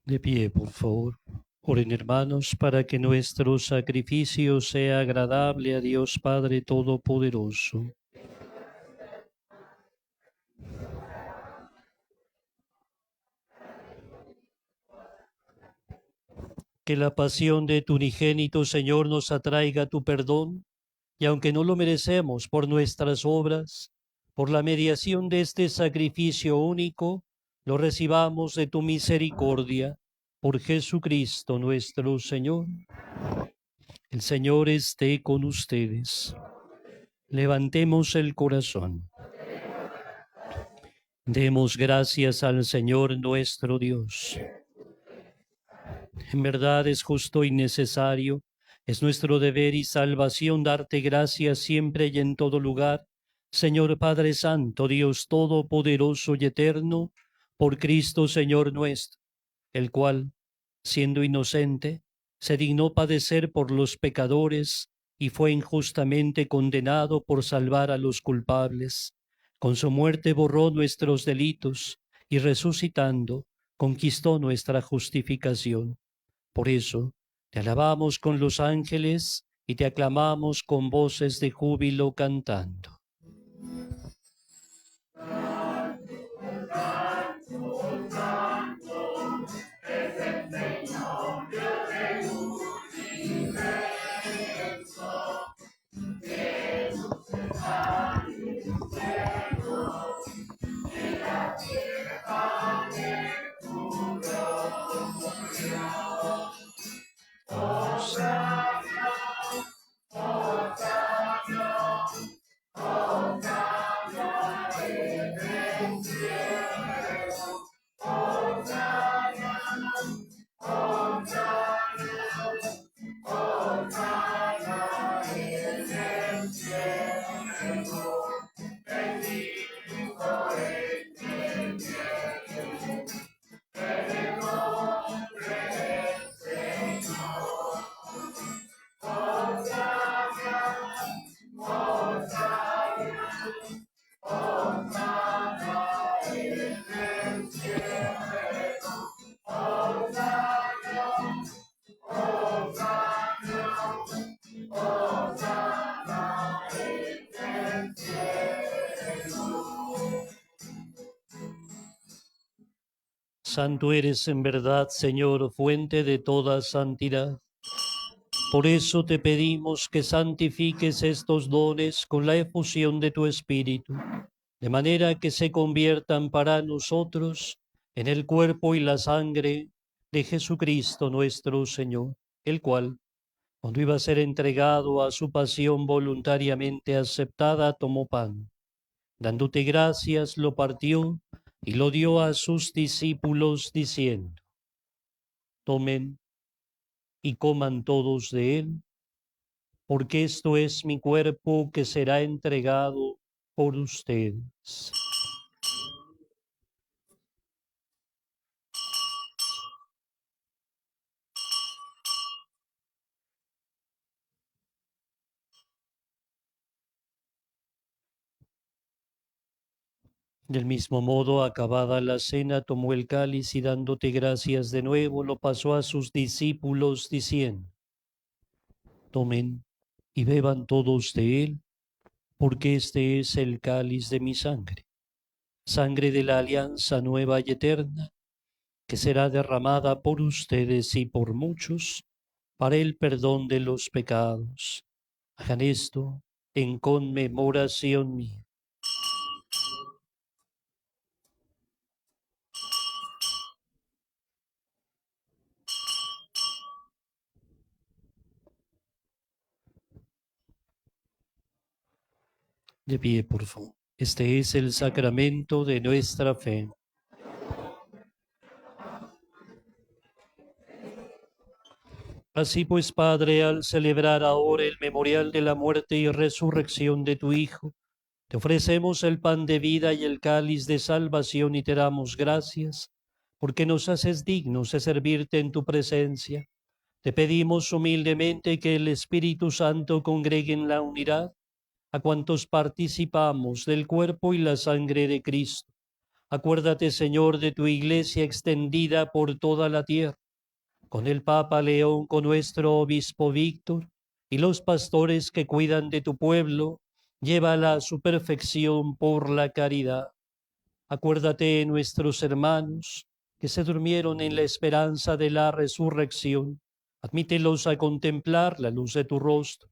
De pie, por favor. Oren, hermanos, para que nuestro sacrificio sea agradable a Dios Padre Todopoderoso. Que la pasión de tu unigénito, Señor, nos atraiga a tu perdón, y aunque no lo merecemos por nuestras obras, por la mediación de este sacrificio único, lo recibamos de tu misericordia, por Jesucristo nuestro Señor. El Señor esté con ustedes. Levantemos el corazón. Demos gracias al Señor nuestro Dios. En verdad es justo y necesario, es nuestro deber y salvación darte gracias siempre y en todo lugar, Señor Padre Santo, Dios Todopoderoso y Eterno, por Cristo Señor nuestro, el cual, siendo inocente, se dignó padecer por los pecadores y fue injustamente condenado por salvar a los culpables. Con su muerte borró nuestros delitos y resucitando, conquistó nuestra justificación. Por eso, te alabamos con los ángeles y te aclamamos con voces de júbilo cantando. Santo eres en verdad, Señor, fuente de toda santidad. Por eso te pedimos que santifiques estos dones con la efusión de tu Espíritu, de manera que se conviertan para nosotros en el cuerpo y la sangre de Jesucristo nuestro Señor, el cual, cuando iba a ser entregado a su pasión voluntariamente aceptada, tomó pan. Dándote gracias, lo partió y lo dio a sus discípulos, diciendo: tomen y coman todos de él, porque esto es mi cuerpo que será entregado por ustedes. Del mismo modo, acabada la cena, tomó el cáliz y dándote gracias de nuevo, lo pasó a sus discípulos, diciendo: tomen y beban todos de él, porque este es el cáliz de mi sangre, sangre de la alianza nueva y eterna, que será derramada por ustedes y por muchos para el perdón de los pecados. Hagan esto en conmemoración mía. De pie, por favor. Este es el sacramento de nuestra fe. Así pues, Padre, al celebrar ahora el memorial de la muerte y resurrección de tu Hijo, te ofrecemos el pan de vida y el cáliz de salvación y te damos gracias, porque nos haces dignos de servirte en tu presencia. Te pedimos humildemente que el Espíritu Santo congregue en la unidad a cuantos participamos del cuerpo y la sangre de Cristo. Acuérdate, Señor, de tu iglesia extendida por toda la tierra, con el Papa León, con nuestro obispo Víctor, y los pastores que cuidan de tu pueblo, llévala a su perfección por la caridad. Acuérdate de nuestros hermanos que se durmieron en la esperanza de la resurrección. Admítelos a contemplar la luz de tu rostro.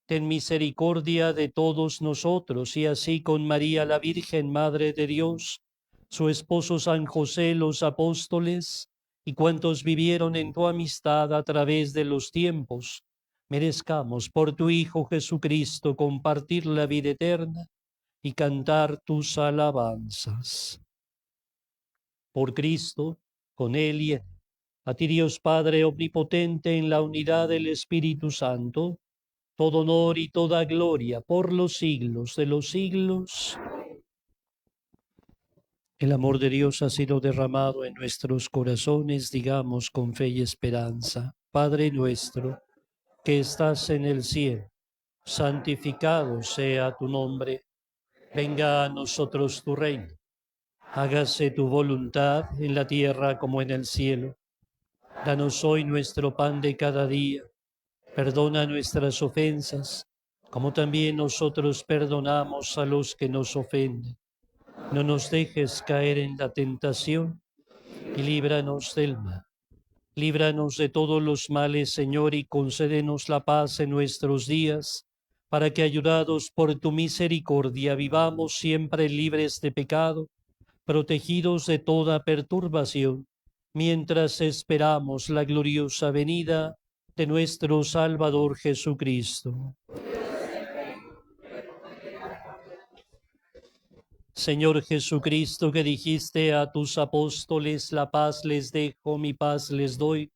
ten misericordia de todos nosotros, y así con María la Virgen, Madre de Dios, su esposo San José, los apóstoles, y cuantos vivieron en tu amistad a través de los tiempos, merezcamos por tu Hijo Jesucristo compartir la vida eterna y cantar tus alabanzas. Por Cristo, con Él y en Él. A ti, Dios Padre omnipotente, en la unidad del Espíritu Santo, todo honor y toda gloria por los siglos de los siglos. El amor de Dios ha sido derramado en nuestros corazones, digamos con fe y esperanza. Padre nuestro, que estás en el cielo, santificado sea tu nombre. Venga a nosotros tu reino. Hágase tu voluntad en la tierra como en el cielo. Danos hoy nuestro pan de cada día. Perdona nuestras ofensas, como también nosotros perdonamos a los que nos ofenden. No nos dejes caer en la tentación y líbranos del mal. Líbranos de todos los males, Señor, y concédenos la paz en nuestros días, para que, ayudados por tu misericordia, vivamos siempre libres de pecado, protegidos de toda perturbación, mientras esperamos la gloriosa venida de nuestro Salvador Jesucristo. Señor Jesucristo, que dijiste a tus apóstoles, la paz les dejo, mi paz les doy,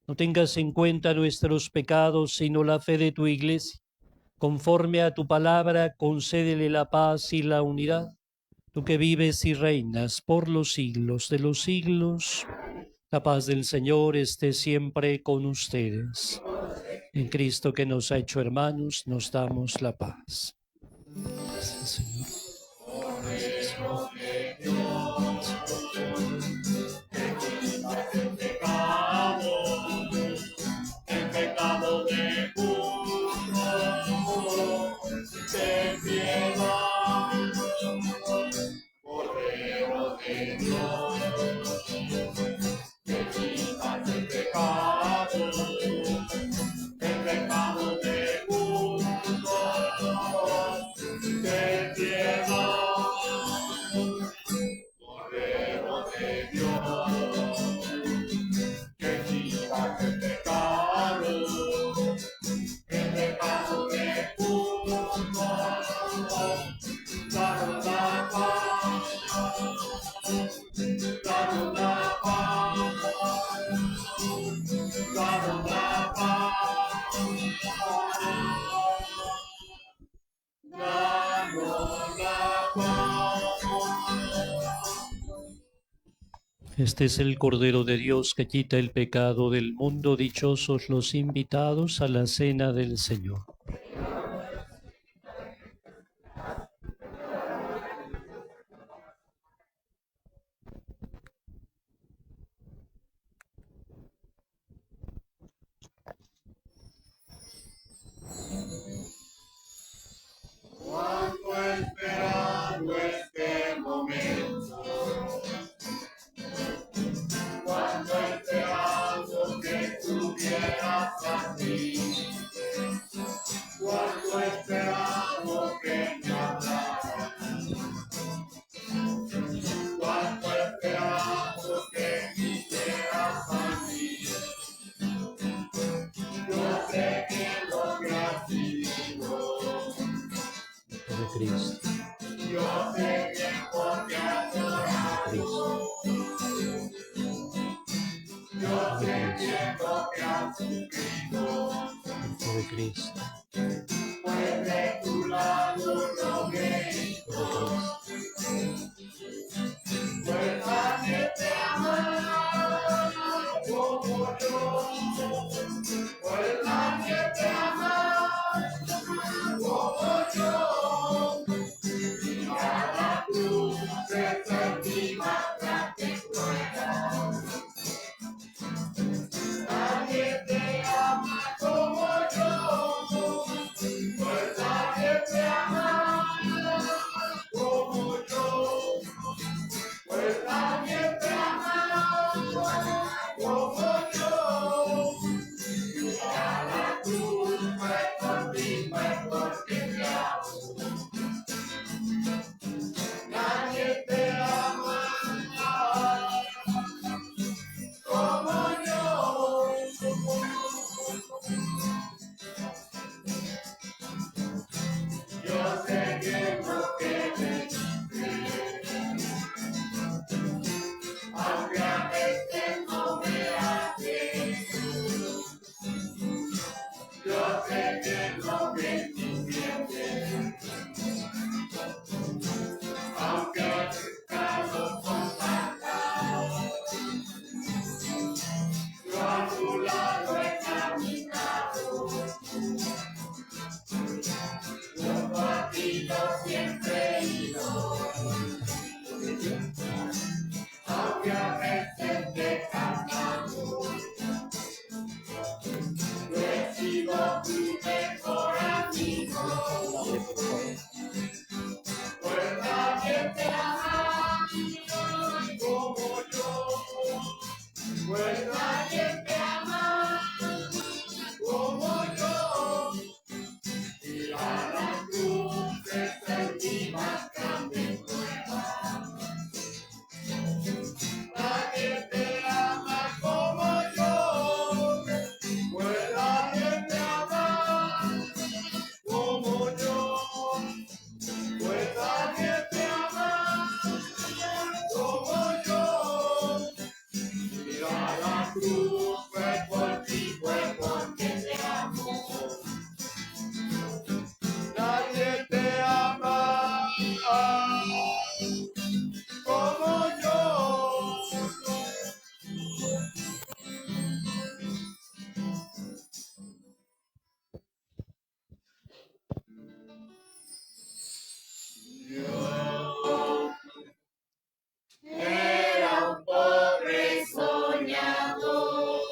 no tengas en cuenta nuestros pecados, sino la fe de tu Iglesia. Conforme a tu palabra, concédele la paz y la unidad. Tú que vives y reinas por los siglos de los siglos, la paz del Señor esté siempre con ustedes. En Cristo, que nos ha hecho hermanos, nos damos la paz. Gracias, Señor. Este es el Cordero de Dios que quita el pecado del mundo. Dichosos los invitados a la cena del Señor. Cuánto he esperado este momento. Cuánto he esperado que estuvieras aquí. Cuánto he esperado que me hablaras. Cuánto he esperado que quisieras a mí. Yo sé que lo que has sido. De Cristo. Yo sé que porque has orado. Yo sé que lo que has sufrido. De Cristo. Pues de tu lado lo que pues nadie te ama como yo. Pues nadie te ama como yo. Y a la cruz se sentí bastante cruel. Nadie te ama como yo. cruz fue por ti, fue porque te amo. Nadie te ama como yo. Era un pobre soñador.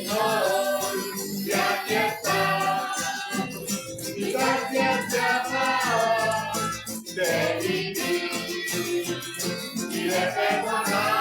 Señor, y aquí está. Y gracias te amor de vivir y de perdonar.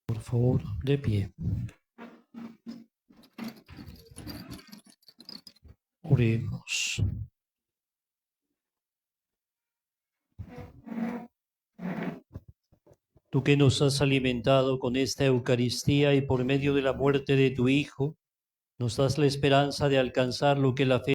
Por favor, de pie. Oremos. Tú que nos has alimentado con esta Eucaristía y por medio de la muerte de tu Hijo, nos das la esperanza de alcanzar lo que la fe